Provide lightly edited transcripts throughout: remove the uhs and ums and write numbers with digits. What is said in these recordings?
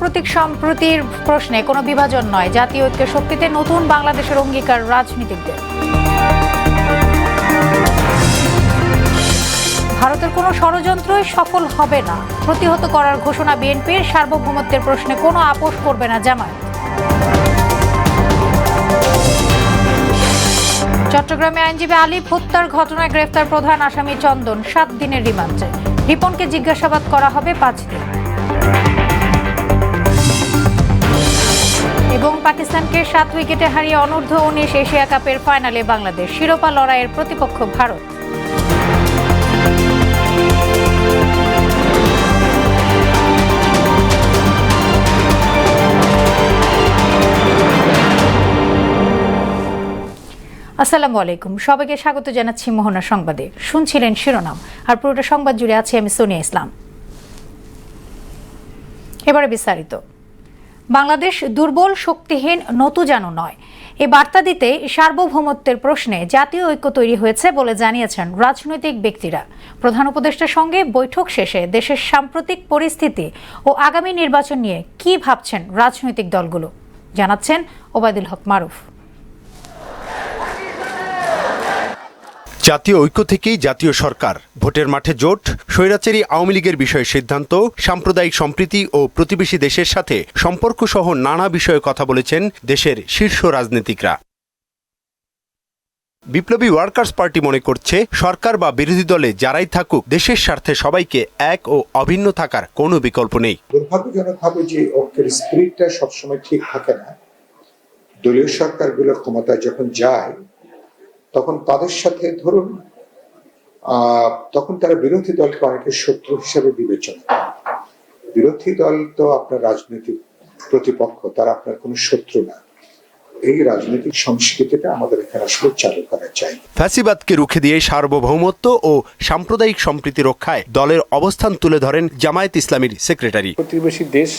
সাম্প্রতিক সম্প্রতির প্রশ্নে কোনো বিভাজন নয়, জাতীয় ঐক্যের শক্তিতে নতুন বাংলাদেশের অঙ্গীকার রাজনীতিকদের। ভারতের কোনো ষড়যন্ত্রই সফল হবে না, প্রতিহত করার ঘোষণা বিএনপির। সার্বভৌমত্বের প্রশ্নে কোনো আপোষ করবে না জামায়াত। চট্টগ্রামে আইনজীবী আলিফ হত্যার ঘটনায় গ্রেফতার প্রধান আসামি চন্দন 7 দিনের রিমান্ডে। রিপনকে জিজ্ঞাসাবাদ করা হবে 5 দিন। এবং পাকিস্তানকে 7 উইকেটে হারিয়ে অনূর্ধ্ব-19 এশিয়া কাপের ফাইনালে বাংলাদেশ। শিরোপা লড়াইয়ের প্রতিপক্ষ ভারত। আসসালামু আলাইকুম, সবাইকে স্বাগত জানাচ্ছি মোহনা সংবাদে। শুনছিলেন শিরোনাম, আর পুরোটা সংবাদ জুড়ে আছি আমি সোনিয়া ইসলাম। এবারে বিস্তারিত। বাংলাদেশ দুর্বল, শক্তিহীন, নতুজানু নয়, এ বার্তা দিতে সার্বভৌমত্বের প্রশ্নে জাতীয় ঐক্য তৈরি হয়েছে বলে জানিয়েছেন রাজনৈতিক ব্যক্তিরা। প্রধান উপদেষ্টার সঙ্গে বৈঠক শেষে দেশের সাম্প্রতিক পরিস্থিতি ও আগামী নির্বাচন নিয়ে কি ভাবছেন রাজনৈতিক দলগুলো, জানাচ্ছেন ওবায়দুল হক মারুফ। জাতীয় ঐক্য থেকেই জাতীয় সরকার, ভোটের মাঠে জোট, স্বৈরাচারী আওয়ামী লীগের বিষয়ে সিদ্ধান্ত, সাম্প্রদায়িক সম্প্রীতি ও প্রতিবেশী দেশের সাথে সম্পর্ক সহ নানা বিষয়ে কথা বলেছেন দেশের শীর্ষ রাজনীতিকরা। বিপ্লবী ওয়ার্কার্স পার্টি মনে করছে, সরকার বা বিরোধী দলে যারাই থাকুক, দেশের স্বার্থে সবাইকে এক ও অভিন্ন থাকার কোনো বিকল্প নেই। দুর্ভাগ্যজনকভাবে যে ঐক্যের স্পিরিটটা সবসময় ঠিক থাকে না। দলীয় সরকারগুলো ক্ষমতায় যখন যায় তখন তাদের সাথে ধরুন তখন তারা বিরোধী দলকে অনেকে শত্রু হিসেবে বিবেচনা করে। বিরোধী দল তো আপনার রাজনৈতিক প্রতিপক্ষ, তারা আপনার কোনো শত্রু না। এই রাজনৈতিক সংস্কৃতিটা আমাদের এখানে আসলে চালু করা চাই। ফ্যাসিবাদকে রুখে দিয়ে সার্বভৌমত্ব ও সাম্প্রদায়িক সম্প্রীতি রক্ষায় দলের অবস্থান তুলে ধরেন জামায়াত ইসলামীর সেক্রেটারি। প্রতিবেশী দেশ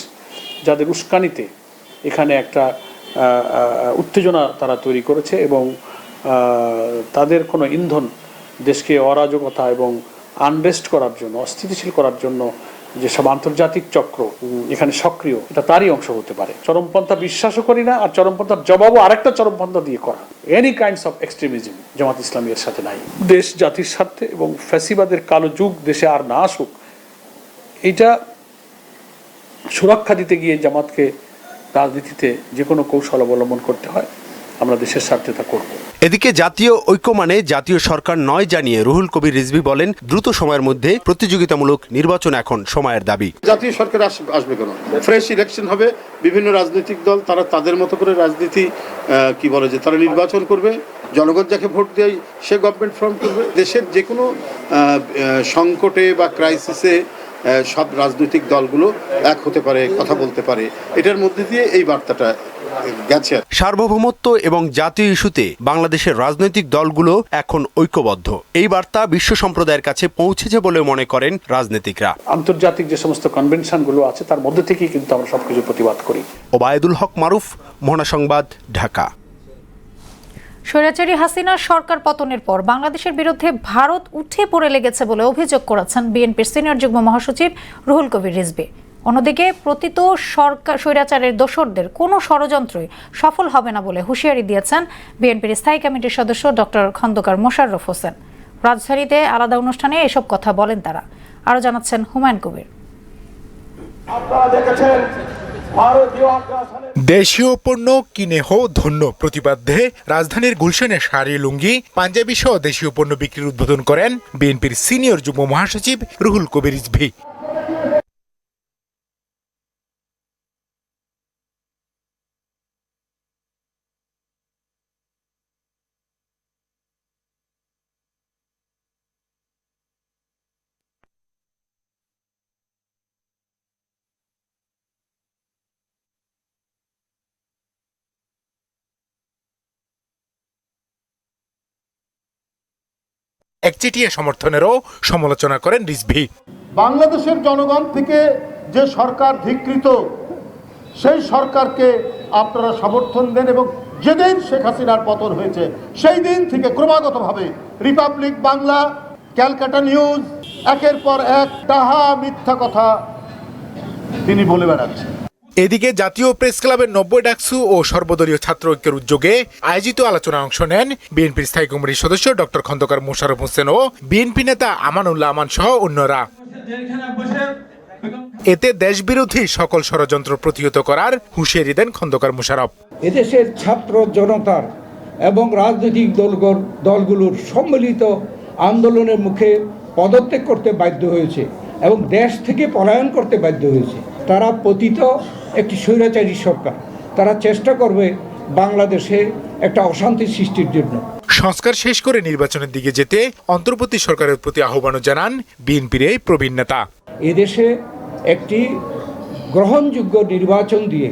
যাদের উস্কানিতে এখানে একটা উত্তেজনা তারা তৈরি করেছে এবং তাদের কোনো ইন্ধন দেশকে অরাজকতা এবং আনরেস্ট করার জন্য, অস্থিতিশীল করার জন্য যেসব আন্তর্জাতিক চক্র এখানে সক্রিয়, এটা তারই অংশ হতে পারে। চরমপন্থা বিশ্বাসও করি না, আর চরমপন্থার জবাবও আরেকটা চরমপন্থা দিয়ে করা। Any kinds of extremism Jamaat Islami এর সাথে নাই। দেশ জাতির স্বার্থে এবং ফ্যাসিবাদের কালো যুগ দেশে আর না আসুক, এইটা সুরক্ষা দিতে গিয়ে জামাতকে রাজনীতিতে যে কোনো কৌশল অবলম্বন করতে হয়, আমরা দেশের স্বার্থে তা করব। এদিকে জাতীয় ঐক্য মানে জাতীয় সরকার নয় জানিয়ে রুহুল কবির রিজভী বলেন, দ্রুত সময়ের মধ্যে প্রতিযোগিতামূলক নির্বাচন এখন সময়ের দাবি। জাতীয় সরকার আসবে কেন? ফ্রেশ ইলেকশন হবে, বিভিন্ন রাজনৈতিক দল তারা তাদের মতো করে রাজনীতি কি বলে যে তারা নির্বাচন করবে, জনগণ যাকে ভোট দেয় সে গভর্নমেন্ট ফর্ম করবে। দেশের যে কোনো সংকটে বা ক্রাইসিসে সব রাজনৈতিক দলগুলো এক হতে পারে, কথা বলতে পারে। এটার মধ্যে দিয়ে এই বার্তাটা গেছে। সার্বভৌমত্ব এবং জাতীয় ইস্যুতে বাংলাদেশের রাজনৈতিক দলগুলো এখন ঐক্যবদ্ধ। এই বার্তা বিশ্ব সম্প্রদায়ের কাছে পৌঁছেছে বলে মনে করেন রাজনীতিকরা। আন্তর্জাতিক যে সমস্ত কনভেনশনগুলো আছে তার মধ্যে থেকেই কিন্তু আমরা সবকিছু প্রতিবাদ করি। ওবায়দুল হক মারুফ, মোহনা সংবাদ, ঢাকা। স্বৈরাচারী হাসিনার সরকার পতনের পর বাংলাদেশের বিরুদ্ধে ভারত উঠে পড়ে লেগেছে বলে অভিযোগ করেছেন বিএনপির সিনিয়র যুগ্ম মহাসচিব রুহুল কবির রিজভী। অন্যদিকে প্রতীত সরকার স্বৈরাচারের দোসরদের কোনো ষড়যন্ত্রই সফল হবে না বলে হুঁশিয়ারি দিয়েছেন বিএনপির স্থায়ী কমিটির সদস্য ডক্টর খন্দকার মোশাররফ হোসেন। রাজধানীতে আলাদা অনুষ্ঠানে এসব কথা বলেন তারা। আরও জানাচ্ছেন হুমায়ুন কবির। দেশীয় পণ্য কিনে হো ধন্য প্রতিপাদ্যে রাজধানীর গুলশানের শাড়ি, লুঙ্গি, পাঞ্জাবি সহ দেশীয় পণ্য বিক্রির উদ্বোধন করেন বিএনপির সিনিয়র যুগ্ম মহাসচিব রুহুল কবির রিজভী। একচেটিয়া সমর্থনেরও সমালোচনা করেন রিজভী। বাংলাদেশের জনগণ থেকে যে সরকার ধিকৃত, সেই সরকারকে আপনারা সমর্থন দেন এবং যেদিন শেখ হাসিনার পতন হয়েছে সেই দিন থেকে ক্রমাগতভাবে রিপাবলিক বাংলা, ক্যালকাটা নিউজ একের পর এক ডাহা মিথ্যা কথা তিনি বলে বেড়াচ্ছেন। এদিকে জাতীয় প্রেস ক্লাবের 90 ডাকসু ও সর্বদলীয় ছাত্র ঐক্যের উদ্যোগে আয়োজিত আলোচনায় অংশ নেন বিএনপির স্থায়ী কমিটির সদস্য ডক্টর খন্দকার মোশাররফ হোসেন ও বিএনপি নেতা আমানুল্লাহ আমান সহ অন্যরা। এতে দেশবিরোধী সকল ষড়যন্ত্র প্রতিহত করার হুঁশিয়ারি দেন খন্দকার মোশাররফ। এদেশের ছাত্র জনতার এবং রাজনৈতিক দলগুলোর সম্মিলিত আন্দোলনের মুখে পদত্যাগ করতে বাধ্য হয়েছে এবং দেশ থেকে পলায়ন করতে বাধ্য হয়েছে। তারা পতিত একটি স্বৈরাচারী সরকার, তারা চেষ্টা করবে বাংলাদেশে একটা অশান্তি সৃষ্টির জন্য। সংস্কার শেষ করে নির্বাচনের দিকে যেতে অন্তর্বর্তী সরকারের প্রতি আহ্বানও জানান বিএনপির এই প্রবীণ নেতা। এদেশে একটি গ্রহণযোগ্য নির্বাচন দিয়ে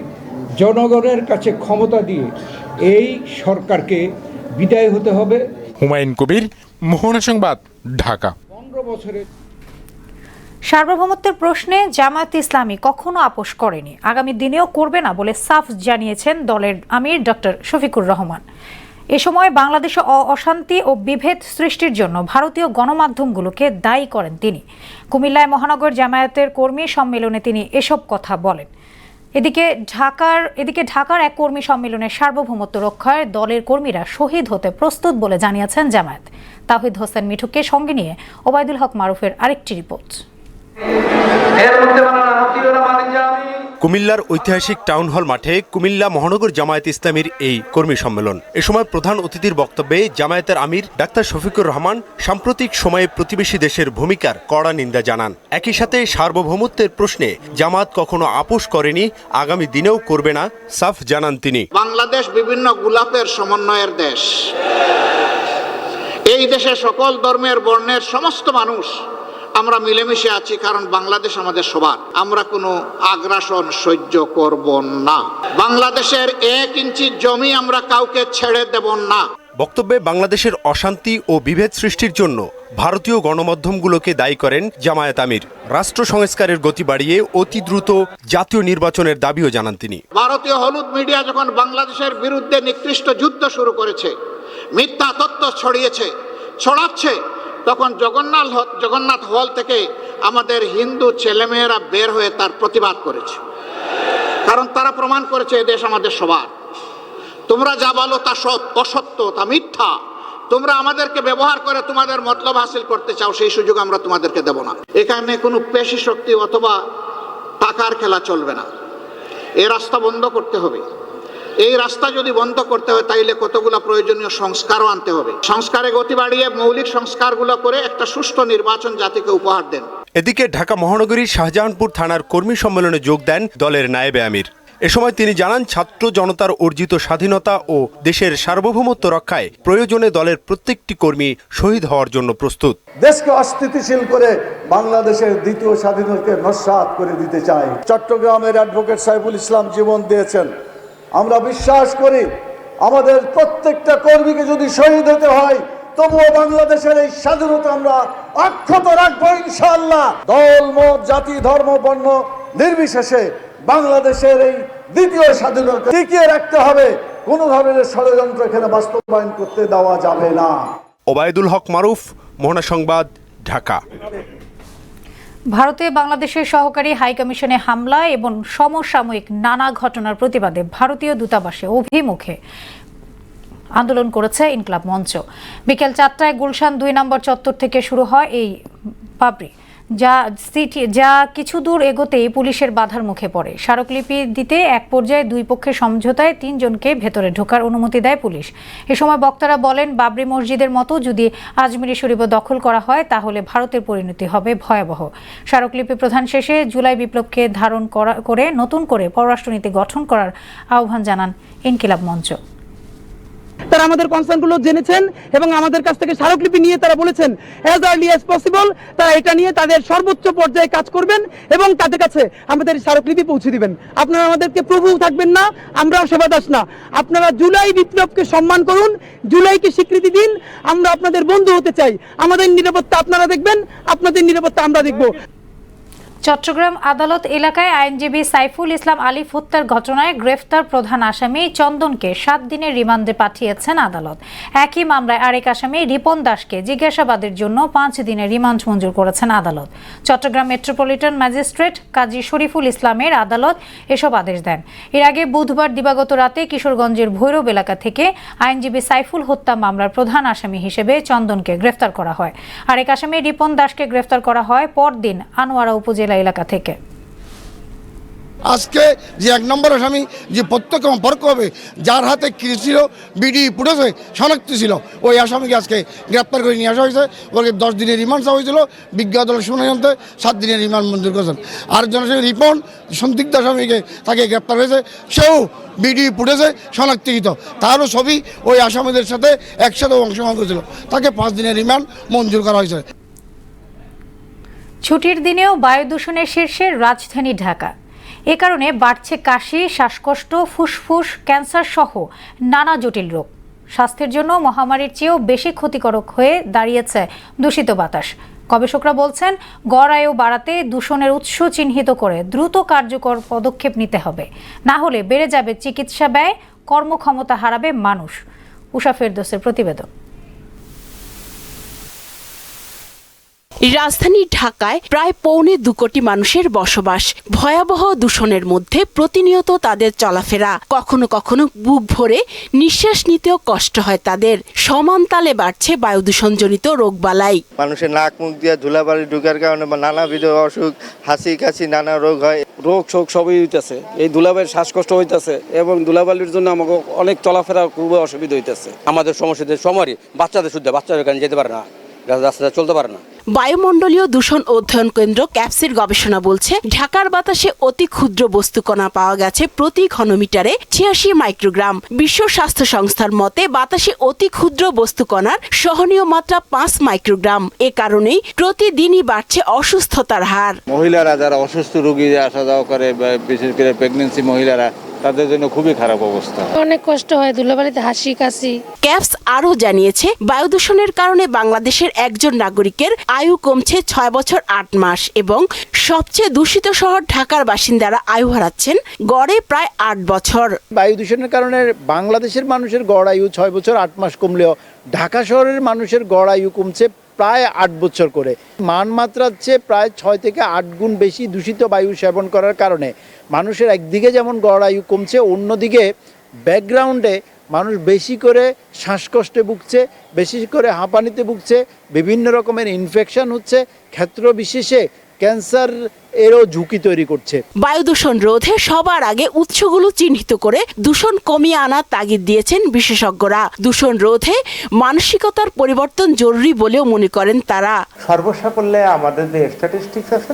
জনগণের কাছে ক্ষমতা দিয়ে এই সরকারকে বিদায় হতে হবে। হুমায়ুন কবির, মোহনা সংবাদ, ঢাকা। 15 বছরের সার্বভৌমত্বের প্রশ্নে জামায়াত ইসলামী কখনো আপোষ করেনি, আগামী দিনেও করবে না বলে সাফ জানিয়েছেন দলের আমির ডক্টর শফিকুর রহমান। এ সময় বাংলাদেশে অশান্তি ও বিভেদ সৃষ্টির জন্য ভারতীয় গণমাধ্যমগুলোকে দায়ী করেন তিনি। কুমিল্লায় মহানগর জামায়াতের কর্মী সম্মেলনে তিনি এসব কথা বলেন। এদিকে ঢাকার এক কর্মী সম্মেলনে সার্বভৌমত্ব রক্ষায় দলের কর্মীরা শহীদ হতে প্রস্তুত বলে জানিয়েছেন জামায়াত। তাহিদ হোসেন মিঠুকে সঙ্গে নিয়ে ওবায়দুল হক মারুফের আরেকটি রিপোর্ট। কুমিল্লার ঐতিহাসিক টাউন হল মাঠে কুমিল্লা মহানগর জামায়াত ইসলামীর এই কর্মী সম্মেলন। এ সময় প্রধান অতিথির বক্তব্যে জামায়াতের আমির ডাক্তার শফিকুর রহমান সাম্প্রতিক সময়ে প্রতিবেশী দেশের ভূমিকার কড়া নিন্দা জানান। একই সাথে সার্বভৌমত্বের প্রশ্নে জামায়াত কখনো আপোষ করেনি, আগামী দিনেও করবে না সাফ জানান তিনি। বাংলাদেশ বিভিন্ন গোলাপের সমন্বয়ের দেশ। এই দেশে সকল ধর্মের বর্ণের সমস্ত মানুষ আমরা মিলেমিশে আছি, কারণ বাংলাদেশ আমাদের সবার। আমরা কোনো আগ্রাসন সহ্য করব না। বাংলাদেশের 1 ইঞ্চি জমি আমরা কাউকে ছেড়ে দেব না। বক্তব্যে বাংলাদেশের অশান্তি ও বিভেদ সৃষ্টির জন্য ভারতীয় গণমাধ্যমগুলোকে দায়ী করেন জামায়াত আমির। রাষ্ট্র সংস্কারের গতি বাড়িয়ে অতি দ্রুত জাতীয় নির্বাচনের দাবিও জানান তিনি। ভারতীয় হলুদ মিডিয়া যখন বাংলাদেশের বিরুদ্ধে নিকৃষ্ট যুদ্ধ শুরু করেছে, মিথ্যা তথ্য ছড়াচ্ছে, তখন জগন্নাথ হল থেকে আমাদের হিন্দু ছেলেমেয়েরা বের হয়ে তার প্রতিবাদ করেছে, কারণ তারা প্রমাণ করেছে এদেশ আমাদের সবার। তোমরা যা বলো তা অসত্য, তা মিথ্যা। তোমরা আমাদেরকে ব্যবহার করে তোমাদের মতলব হাসিল করতে চাও, সেই সুযোগ আমরা তোমাদেরকে দেব না। এখানে কোনো পেশি শক্তি অথবা টাকার খেলা চলবে না। এই রাস্তা বন্ধ করতে হবে। এই রাস্তা যদি বন্ধ করতে হয় তাইলে কতগুলো প্রয়োজনীয় সংস্কারও আনতে হবে। সংস্কারে গতি বাড়িয়ে মৌলিক সংস্কারগুলো করে একটা সুষ্ঠু নির্বাচন জাতিকে উপহার দেন। এদিকে ঢাকা মহানগরীর শাহজাহানপুর থানার কর্মী সম্মেলনে যোগ দেন দলের নায়েবে আমির। এ সময় তিনি জানান, ছাত্র জনতার অর্জিত স্বাধীনতা ও দেশের সার্বভৌমত্ব রক্ষায় প্রয়োজনে দলের প্রত্যেকটি কর্মী শহীদ হওয়ার জন্য প্রস্তুত। দেশকে অস্থিতিশীল করে বাংলাদেশের দ্বিতীয় স্বাধীনতাকে নস্যাৎ করে দিতে চাই। চট্টগ্রামের অ্যাডভোকেট সাইফুল ইসলাম জীবন দিয়েছেন। আমরা বিশ্বাস করি আমাদের প্রত্যেকটা কর্মীকে যদি শহীদ হতে হয়, তবুও বাংলাদেশের এই স্বাধীনতা আমরা অক্ষত রাখবো ইনশাআল্লাহ। দল, মত, জাতি, ধর্ম, বর্ণ নির্বিশেষে বাংলাদেশের এই দ্বিতীয় স্বাধীনতা টিকিয়ে রাখতে হবে। কোনো ধরনের ষড়যন্ত্র এখানে বাস্তবায়ন করতে দেওয়া যাবে না। ওবায়দুল হক মারুফ, মোহনা সংবাদ, ঢাকা। ভারতে বাংলাদেশের সহকারী হাইকমিশনে হামলা এবং সমসাময়িক নানা ঘটনার প্রতিবাদে ভারতীয় দূতাবাসে অভিমুখে আন্দোলন করেছে ইনকলাব মঞ্চ। বিকেল 4টায় গুলশান 2 নম্বর চত্বর থেকে শুরু হয় এই পাবড়ি, যা কিছু দূর এগোতেই পুলিশের বাধার মুখে পড়ে। স্মারকলিপি দিতে এক পর্যায়ে 2 পক্ষের সমঝোতায় 3 জনকে ভেতরে ঢোকার অনুমতি দেয় পুলিশ। এ সময় বক্তারা বলেন, বাবরি মসজিদের মতো যদি আজমিরি শরীফও দখল করা হয় তাহলে ভারতের পরিণতি হবে ভয়াবহ। স্মারকলিপি প্রদান শেষে জুলাই বিপ্লবকে ধারণ করে নতুন করে পররাষ্ট্রনীতি গঠন করার আহ্বান জানান ইনকিলাব মঞ্চ। তারা আমাদের কনসার্নগুলো জেনেছেন এবং আমাদের কাছ থেকে স্মারকলিপি নিয়ে তারা বলেছেন অ্যাজ আর্লি অ্যাজ পসিবল তারা এটা নিয়ে তাদের সর্বোচ্চ পর্যায়ে কাজ করবেন এবং তাদের কাছে আমাদের স্মারকলিপি পৌঁছে দিবেন। আপনারা আমাদেরকে প্রভু থাকবেন না, আমরাও সেবাদাস না। আপনারা জুলাই বিপ্লবকে সম্মান করুন, জুলাইকে স্বীকৃতি দিন। আমরা আপনাদের বন্ধু হতে চাই। আমাদের নিরাপত্তা আপনারা দেখবেন, আপনাদের নিরাপত্তা আমরা দেখব। চট্টগ্রাম আদালত এলাকায় আইনজীবী সাইফুল ইসলাম আলিফ হত্যার ঘটনায় গ্রেফতার প্রধান আসামি চন্দনকে 7 দিনের রিমান্ডে পাঠিয়েছেন আদালত। একই মামলায় আরেক আসামি রিপন দাসকে জিজ্ঞাসাবাদের জন্য 5 দিনের রিমান্ড মঞ্জুর করেছেন আদালত। চট্টগ্রাম মেট্রোপলিটন ম্যাজিস্ট্রেট কাজী শরীফুল ইসলামের আদালত এসব আদেশ দেন। এর আগে বুধবার দিবাগত রাতে কিশোরগঞ্জের ভৈরব এলাকা থেকে আইনজীবী সাইফুল হত্যা মামলার প্রধান আসামি হিসেবে চন্দনকে গ্রেফতার করা হয়। আরেক আসামি রিপন দাসকে গ্রেফতার করা হয় পরদিন আনোয়ারা উপজেলা এলাকা থেকে। আজকে যে 1 নম্বর আসামি যে প্রত্যক্ষ সম্পর্ক হবে, যার হাতে কি ছিল বিডি ফুটেছে শনাক্ত ছিল, ওই আসামিকে আজকে গ্রেপ্তার করে নিয়ে আসা হয়েছে। ওকে 10 দিনের রিমান্ড চাওয়া হয়েছিল, বিজ্ঞ আদালত শুনানি আনতে 7 দিনের রিমান্ড মঞ্জুর করেছেন। আরেকজন আসামি রিপন সন্দিগ্ধ আসামিকে তাকে গ্রেপ্তার হয়েছে, সেও বিডি ফুটেছে শনাক্তিকৃত, তারও ছবি ওই আসামিদের সাথে একসাথে অংশগ্রহণ করেছিল, তাকে 5 দিনের রিমান্ড মঞ্জুর করা হয়েছে। ছুটির দিনেও বায়ু দূষণের শীর্ষে রাজধানী ঢাকা। এ কারণে বাড়ছে কাশি, শ্বাসকষ্ট, ফুসফুস, ক্যান্সার সহ নানা জটিল রোগ। স্বাস্থ্যের জন্য মহামারীর চেয়েও বেশি ক্ষতিকারক হয়ে দাঁড়িয়েছে দূষিত বাতাস। গবেষকরা বলছেন, গড় আয়ু বাড়াতে দূষণের উৎস চিহ্নিত করে দ্রুত কার্যকর পদক্ষেপ নিতে হবে, না হলে বেড়ে যাবে চিকিৎসা ব্যয়, কর্মক্ষমতা হারাবে মানুষ। উষা ফেরদৌসের প্রতিবেদন। রাজধানী ঢাকায় প্রায় 2.25 কোটি মানুষের বসবাস। ভয়াবহ দূষণের মধ্যে প্রতিনিয়ত তাদের চলাফেরা, কখনো কখনো বুক ভরে নিঃশ্বাস নিতেও কষ্ট হয় তাদের। সমান তালে বাড়ছে বায়ু দূষণজনিত রোগবালাই। মানুষের নাক মুখ দিয়ে ধুলাবালি ঢুকার কারণে নানাবিধ অসুখ, হাসি কাশি নানা রোগ হয়। রোগ শোক সবই হইতেছে, এই ধুলাবালির শ্বাসকষ্ট হইতেছে এবং ধুলাবালির জন্য আমাকে অনেক চলাফেরা খুব অসুবিধা হইতেছে। আমাদের সমস্যাদের সময়ই বাচ্চাদের শুদ্ধ, বাচ্চাদের কারণে যেতে পারে না, রাস্তাটা চলতে পারে না। বায়ুমণ্ডলীয় দূষণ অধ্যয়ন কেন্দ্র ক্যাপসির গবেষণা বলছে, ঢাকার বাতাসে অতি ক্ষুদ্র বস্তুকণা পাওয়া গেছে প্রতি ঘনমিটারে 86 মাইক্রোগ্রাম। বিশ্ব স্বাস্থ্য সংস্থার মতে বাতাসে অতি ক্ষুদ্র বস্তুকণার সহনীয় মাত্রা 5 মাইক্রোগ্রাম। এ কারণেই প্রতিদিনই বাড়ছে অসুস্থতার হার। মহিলারা যারা অসুস্থ রোগী আসা যাওয়া করে, বিশেষ করে প্রেগনেন্সি মহিলারা, তাদের জন্য খুবই খারাপ অবস্থা, অনেক কষ্ট হয় ধুলাবালিতে হাসি কাশি। ক্যাপস আরও জানিয়েছে, বায়ু দূষণের কারণে বাংলাদেশের একজন নাগরিকের আয়ু কমছে 6 বছর 8 মাস এবং সবচেয়ে দূষিত শহর ঢাকার বাসিন্দারা আয়ু হারাচ্ছেন গড়ে প্রায় 8 বছর। বায়ু দূষণের কারণে বাংলাদেশের মানুষের গড় আয়ু 6 বছর 8 মাস কমলেও ঢাকা শহরের মানুষের গড় আয়ু কমছে প্রায় 8 বছর করে। মানমাত্রার চেয়ে প্রায় 6 থেকে 8 গুণ বেশি দূষিত বায়ু সেবন করার কারণে মানুষের একদিকে যেমন গড় আয়ু কমছে, অন্যদিকে ব্যাকগ্রাউন্ডে মানুষ বেশি করে শ্বাসকষ্টে ভুগছে, বেশি করে হাঁপানিতে ভুগছে, বিভিন্ন রকমের ইনফেকশন হচ্ছে, ক্ষেত্র বিশেষে ক্যান্সার এরও ঝুঁকি তৈরি করছে। বায়ু দূষণ রোধে সবার আগে উৎসগুলো চিহ্নিত করে দূষণ কমিয়ে আনার তাগিদ দিয়েছেন বিশেষজ্ঞরা। দূষণ রোধে মানসিকতার পরিবর্তন জরুরি বলেও মনে করেন তারা। সর্বসাকল্যে আমাদের যে স্ট্যাটিস্টিক্স আছে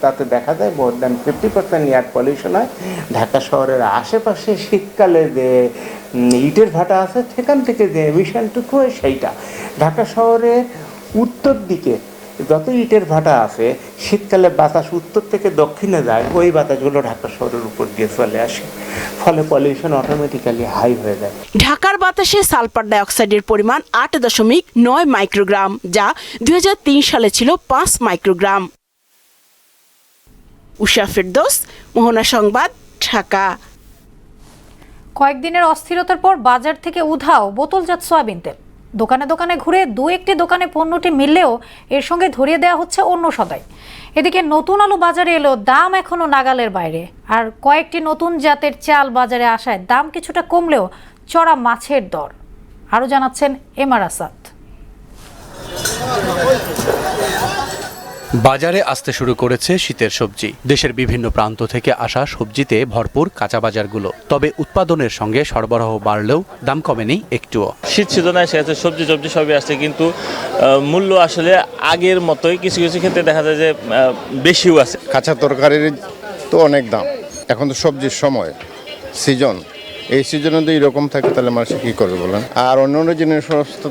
তাতে দেখা যায় মোর দ্যান 50% এয়ার পলিউশন হয় ঢাকা শহরের আশেপাশে। শীতকালে যে ইটের ভাটা আছে সেখান থেকে যে এমিশনটুকু হয় সেইটা। ঢাকা শহরের উত্তর দিকে যত ইটের ভাটা আছে, শীতকালে বাতাস উত্তর থেকে দক্ষিণে যায়, ওই বাতাসগুলো ঢাকা শহরের উপর দিয়ে চলে আসে, ফলে পলিউশন অটোমেটিক্যালি হাই হয়ে যায়। ঢাকার বাতাসে সালফার ডাইঅক্সাইডের পরিমাণ 8.9 মাইক্রোগ্রাম, যা 2003 সালে ছিল 5 মাইক্রোগ্রাম। উষা ফেরদৌস, মোহনা সংবাদ, ঢাকা। কয়েকদিনের অস্থিরতার পর বাজার থেকে উধাও বোতলজাত সয়াবিন তেল। দোকানে দোকানে ঘুরে 2-1টি দোকানে পণ্যটি মিললেও এর সঙ্গে ধরিয়ে দেওয়া হচ্ছে অন্য সদাই। এদিকে নতুন আলু বাজারে এলো, দাম এখনো নাগালের বাইরে। আর কয়েকটি নতুন জাতের চাল বাজারে আসায় দাম কিছুটা কমলেও চড়া মাছের দর। আরও জানাচ্ছেন এমআর আসাদ। বাজারে আসতে শুরু করেছে শীতের সবজি। দেশের বিভিন্ন প্রান্ত থেকে আসা সবজিতে ভরপুর কাঁচা বাজারগুলো। তবে উৎপাদনের সঙ্গে সরবরাহ বাড়লেও দাম কমেনি একটুও। শীত সিজনে এসে গেছে, সবজি সবই আসছে, কিন্তু মূল্য আসলে আগের মতোই। কিছু কিছু ক্ষেত্রে দেখা যায় যে বেশিও আছে। কাঁচা তরকারির তো অনেক দাম, এখন তো সবজির সময়, সিজন, এই সিজনে যদি এরকম থাকে তাহলে মানুষ কি করবে বলেন। আর অন্য জিনিস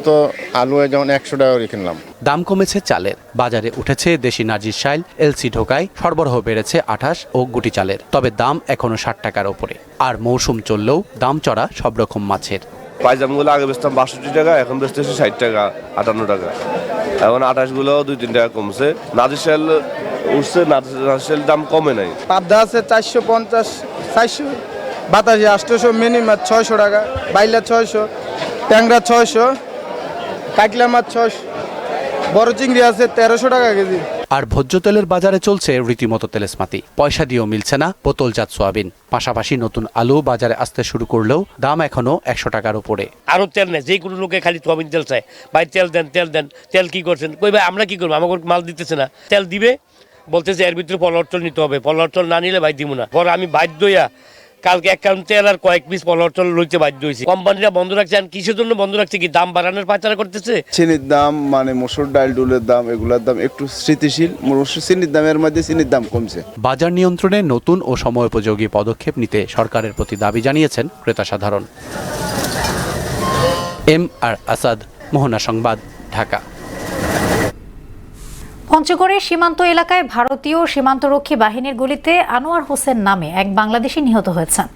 তো আলু যেমন 100 টাকা করে কিনলাম। দাম কমেছে চালের, বাজারে উঠেছে দেশি নাজির শাইল, এলসি ঢোকায়, সরবরাহ বেড়েছে আঠাশ ও গুটি চালের। তবে দাম এখনো 60 টাকার ওপরে। আর মৌসুম চললেও দাম চড়া সব রকম মাছের। পাইজামগুলো আগে বেচতাম 62 টাকা, এখন বেচতেছি 60 টাকা, 58 টাকা। এখন 28গুলো 2-3 টাকা কমছে। নাজির শাইল উঠছে, নারিশেলের দাম কমে নাই। পাবদা আছে 450, 400, বাতাসি 800, মিনিমাম 600 টাকা, বাইলা 600, ট্যাংরা 600, কাকলা মাছ 600, বড় চিংড়ি আছে 1300 টাকা কেজি। আর ভোজ্য তেলের বাজারে চলছে রীতিমতো তেলেসমাতি। পয়সা দিয়েও মিলছে না বোতলজাত সোয়াবিন। পাশাপাশি নতুন আলু বাজারে আসতে শুরু করলেও দাম এখনো 100 টাকার উপরে। আরো তেল নেই, যে কোনো লোকে খালি সোয়াবিন তেল চায়, ভাই তেল দেন তেল দেন। তেল কি করছেন? কই ভাই আমরা কি করবো, আমাকে মাল দিতেছে না। তেল দিবে বলতেছে এর ভিতরে পলটল নিতে হবে, পলটল না নিলে ভাই দিব না। পরে আমি বাধ্য হইয়া কালকে এক কারণ তেল আর কয়েক পিস পলটল লইতে বাধ্য হয়েছি। কোম্পানিরা বন্ধ রাখছে, আর কিসের জন্য বন্ধ রাখছে? কি দাম বাড়ানোর পাচার করতেছে? চিনির দাম মানে মসুর ডাল ডুলের দাম এগুলোর দাম একটু স্থিতিশীল। চিনির দামের মধ্যে চিনির দাম কমছে। বাজার নিয়ন্ত্রণে নতুন ও সময়োপযোগী পদক্ষেপ নিতে সরকারের প্রতি দাবি জানিয়েছেন ক্রেতা সাধারণ। MR আসাদ, মোহনা সংবাদ, ঢাকা। পঞ্চগড়ের সীমান্ত এলাকায় ভারতীয় সীমান্তরক্ষী বাহিনীর গুলিতে আনোয়ার হোসেন নামে এক বাংলাদেশি নিহত হয়েছেন।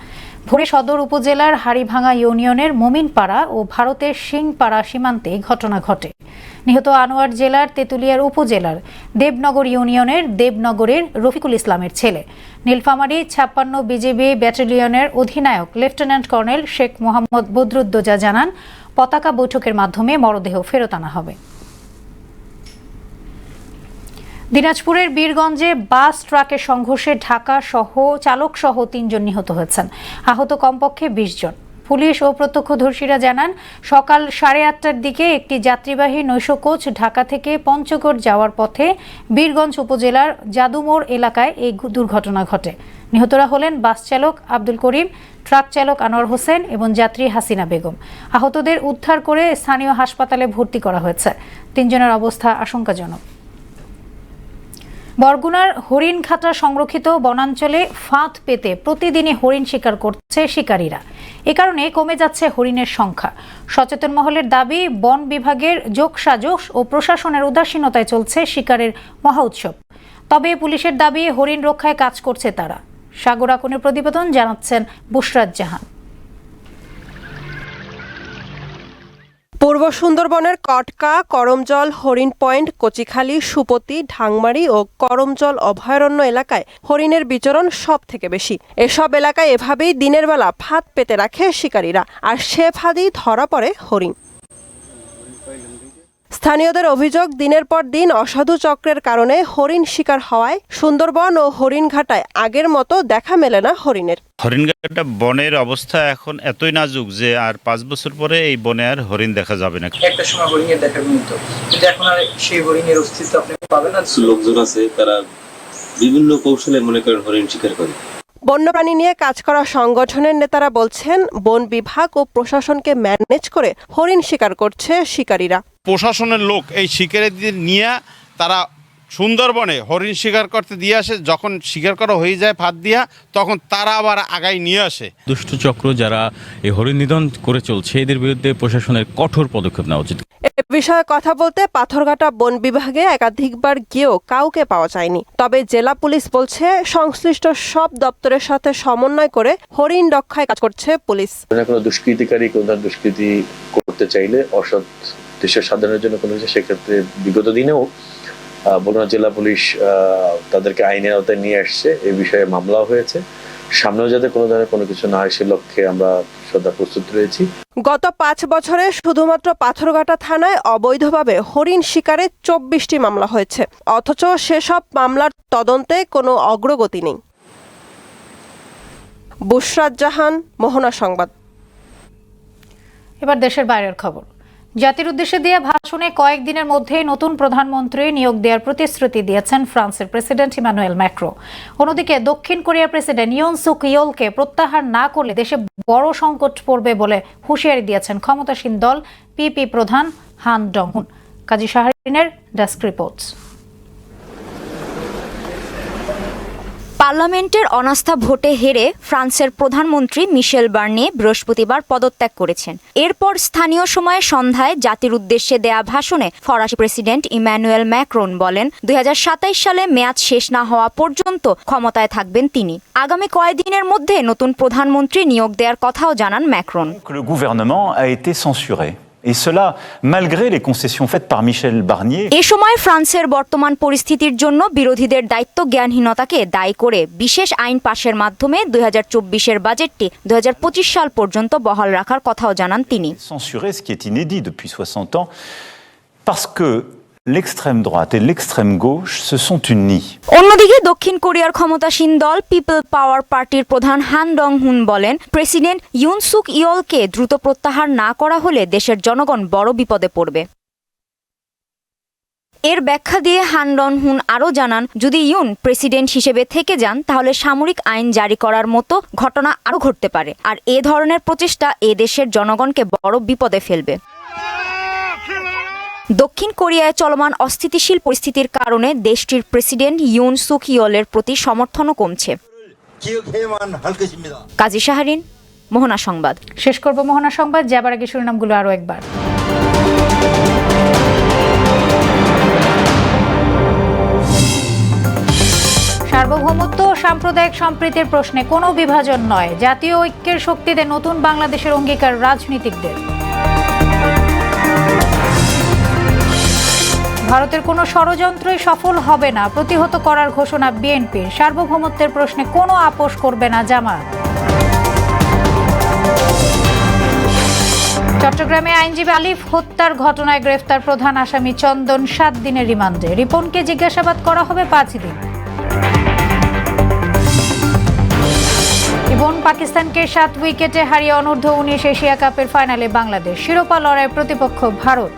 ভোরে সদর উপজেলার হাড়িভাঙা ইউনিয়নের মোমিনপাড়া ও ভারতের সিংপাড়া সীমান্তে ঘটনা ঘটে। নিহত আনোয়ার জেলার তেঁতুলিয়ার উপজেলার দেবনগর ইউনিয়নের দেবনগরের রফিকুল ইসলামের ছেলে। নীলফামারী 56 বিজিবি ব্যাটালিয়নের অধিনায়ক লেফটেন্যান্ট কর্নেল শেখ মোহাম্মদ বদরুদ্দোজা জানান, পতাকা বৈঠকের মাধ্যমে মরদেহ ফেরত আনা হবে। দিনাজপুরের বীরগঞ্জে বাস ট্রাকের সংঘর্ষে ঢাকা সহ চালক সহ 3 জন নিহত হয়েছেন। আহত কমপক্ষে 20 জন। পুলিশ ও প্রত্যক্ষদর্শীরা জানান, সকাল 8:30টার দিকে একটি যাত্রীবাহী নৈশ কোচ ঢাকা থেকে পঞ্চগড় যাওয়ার পথে বীরগঞ্জ উপজেলার যাদুমোড় এলাকায় এই দুর্ঘটনা ঘটে। নিহতরা হলেন বাস চালক আব্দুল করিম, ট্রাক চালক আনোয়ার হোসেন এবং যাত্রী হাসিনা বেগম। আহতদের উদ্ধার করে স্থানীয় হাসপাতালে ভর্তি করা হয়েছে। 3 জনের অবস্থা আশঙ্কাজনক। বরগুনার হরিণঘাটা সংরক্ষিত বনাঞ্চলে ফাঁদ পেতে প্রতিদিনই হরিণ শিকার করছে শিকারীরা। এ কারণে কমে যাচ্ছে হরিণের সংখ্যা। সচেতন মহলের দাবি, বন বিভাগের যোগসাজশ ও প্রশাসনের উদাসীনতায় চলছে শিকারের মহা উৎসব। তবে পুলিশের দাবি, হরিণ রক্ষায় কাজ করছে তারা। সাগর আকনের প্রতিবেদন, জানাচ্ছেন বুশরাত জাহান। পূর্ব সুন্দরবনের কটকা, করমজল, হরিণ পয়েন্ট, কচিখালী, সুপতি, ঢাংমারি ও করমজল অভয়ারণ্য এলাকায় হরিণের বিচরণ সব থেকে বেশি। এসব এলাকায় এভাবেই দিনের বেলা ফাঁদ পেতে রাখে শিকারীরা, আর সে ফাঁদেই ধরা পড়ে হরিণ। স্থানীয়দের অভিযোগ, দিনের পর দিন অসাধু চক্রের কারণে হরিণ শিকার হওয়ায় সুন্দরবন ও হরিণঘাটায় আগের মতো দেখা মেলে না হরিণের। হরিণঘাটা বনের অবস্থা এখন এতই নাজুক যে আর 5 বছর পরে এই বনে আর হরিণ দেখা যাবে না। একটা সময় হরিণের দেখা মিলত, কিন্তু এখন আর সেই হরিণের অস্তিত্ব আপনি পাবেন না। লোকজন আছে তারা বিভিন্ন কৌশলে মনে করেন হরিণ শিকার করে। বন্যপ্রাণী নিয়ে কাজ করা সংগঠনের নেতারা বলছেন, বন বিভাগ ও প্রশাসনকে ম্যানেজ করে হরিণ শিকার করছে শিকারীরা। প্রশাসনের লোক এই শিকারীদের নিয়ে তারা সুন্দরবনে হরিণ শিকার করতে দিয়ে আসে। যখন শিকার করা হয়ে যায় ফাঁদ দিয়া, তখন তারা আবার আগায় নিয়ে আসে। দুষ্ট চক্র যারা এই হরিণ নিধন করে চলছে, এদের বিরুদ্ধে প্রশাসনের কঠোর পদক্ষেপ নেওয়া উচিত। এ বিষয়ে কথা বলতে পাথরঘাটা বন বিভাগে একাধিকবার গিয়েও কাউকে পাওয়া যায়নি। তবে জেলা পুলিশ বলছে, সংশ্লিষ্ট সব দপ্তরের সাথে সমন্বয় করে হরিণ রক্ষায় কাজ করছে পুলিশ। কোনো দুষ্কৃতিকারী কোনো দুষ্কৃতি করতে চাইলে, অসৎ দেশের সাধারণের জন্য কোনো কিছু, সেক্ষেত্রে বিগত দিনেও বরগুনা জেলা পুলিশ তাদেরকে আইনের আওতায় নিয়ে আসছে। এই বিষয়ে মামলা হয়েছে। সামনেও যাতে কোনো ধরনের কোনো কিছু না হয় সে লক্ষ্যে আমরা সদা প্রস্তুত রয়েছি। গত 5 বছরে শুধুমাত্র পাথরঘাটা থানায় অবৈধভাবে হরিণ শিকারে 24টি মামলা হয়েছে, অথচ সেসব মামলার তদন্তে কোনো অগ্রগতি নেই। বুশরাত জাহান, মোহনা সংবাদ। এবার দেশের বাইরের খবর। জাতির উদ্দেশ্যে দেয়া ভাষণে কয়েকদিনের মধ্যে নতুন প্রধানমন্ত্রী নিয়োগ দেওয়ার প্রতিশ্রুতি দিয়েছেন ফ্রান্সের প্রেসিডেন্ট ইমানুয়েল ম্যাক্রো। অন্যদিকে দক্ষিণ কোরিয়ার প্রেসিডেন্ট ইয়ন সুক ইয়োলকে প্রত্যাহার না করলে দেশে বড় সংকট পড়বে বলে হুঁশিয়ারি দিয়েছেন ক্ষমতাসীন দল পিপি প্রধান হান ডং-হুন। কাজী শাহরিনের ডেস্ক রিপোর্টস। পার্লামেন্টের অনাস্থা ভোটে হেরে ফ্রান্সের প্রধানমন্ত্রী মিশেল বার্নিয়ে বৃহস্পতিবার পদত্যাগ করেছেন। এরপর স্থানীয় সময়ে সন্ধ্যায় জাতির উদ্দেশ্যে দেয়া ভাষণে ফরাসি প্রেসিডেন্ট ইমানুয়েল ম্যাক্রন বলেন, 2027 সালে মেয়াদ শেষ না হওয়া পর্যন্ত ক্ষমতায় থাকবেন তিনি। আগামী কয়েকদিনের মধ্যে নতুন প্রধানমন্ত্রী নিয়োগ দেওয়ার কথাও জানান Macron. Le gouvernement a été censuré Et cela, malgré les concessions faites par Michel Barnier. এ সময় ফ্রান্সের বর্তমান পরিস্থিতির জন্য বিরোধীদের দায়িত্ব জ্ঞানহীনতাকে দায়ী করে বিশেষ আইন পাশের মাধ্যমে 2024-এর বাজেটটি 2025 সাল পর্যন্ত বহাল রাখার কথাও জানান তিনি। Censurer ce qui est inédit depuis 60 ans, parce que l'extrême droite et l'extrême gauche se sont unis. অন্যদিকে দক্ষিণ কোরিয়ার ক্ষমতাসীন দল পিপল পাওয়ার পার্টির প্রধান হান ডং হুন বলেন, প্রেসিডেন্ট ইউন সুক ইয়লকে দ্রুত প্রত্যাহার না করা হলে দেশের জনগণ বড় বিপদে পড়বে। এর ব্যাখ্যা দিয়ে হান ডং হুন আরও জানান, যদি ইউন প্রেসিডেন্ট হিসেবে থেকে যান তাহলে সামরিক আইন জারি করার মতো ঘটনা আরও ঘটতে পারে, আর এ ধরনের প্রচেষ্টা এ দেশের জনগণকে বড় বিপদে ফেলবে। দক্ষিণ কোরিয়ায় চলমান অস্থিতিশীল পরিস্থিতির কারণে দেশটির প্রেসিডেন্ট ইউন সুক ইয়লের প্রতি সমর্থনও কমছে। কাজী শাহরিন, মোহনা সংবাদ। শেষ করব মোহনা সংবাদ, যাবার আগে শিরোনামগুলো আরও একবার। সার্বভৌমত্ব ও সাম্প্রদায়িক সম্প্রীতির প্রশ্নে কোনো বিভাজন নয়, জাতীয় ঐক্যের শক্তিতে নতুন বাংলাদেশের অঙ্গীকার রাজনীতিকদের। ভারতের কোনো ষড়যন্ত্রই সফল হবে না, প্রতিহত করার ঘোষণা বিএনপির। সার্বভৌমত্বের প্রশ্নে কোনো আপোষ করবে না জামায়াত। চট্টগ্রামে আইনজীবী আলিফ হত্যার ঘটনায় গ্রেফতার প্রধান আসামি চন্দন 7 দিনের রিমান্ডে। রিপনকে জিজ্ঞাসাবাদ করা হবে 5 দিন। এবং পাকিস্তানকে 7 উইকেটে হারিয়ে অনূর্ধ্ব-19 এশিয়া কাপের ফাইনালে বাংলাদেশ। শিরোপা লড়াইয়ের প্রতিপক্ষ ভারত।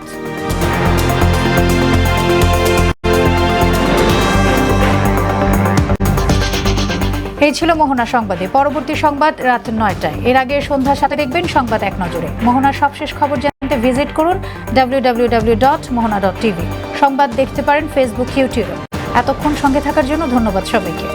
এই ছিল মোহনা সংবাদে। পরবর্তী সংবাদ রাত 9টায়। এর আগে সন্ধ্যা 7টায় দেখবেন সংবাদ এক নজরে। মোহনার সবশেষ খবর জানতে ভিজিট করুন www.mohana.tv। সংবাদ দেখতে পারেন ফেসবুক, ইউটিউবে। এতক্ষণ সঙ্গে থাকার জন্য ধন্যবাদ সবাইকে।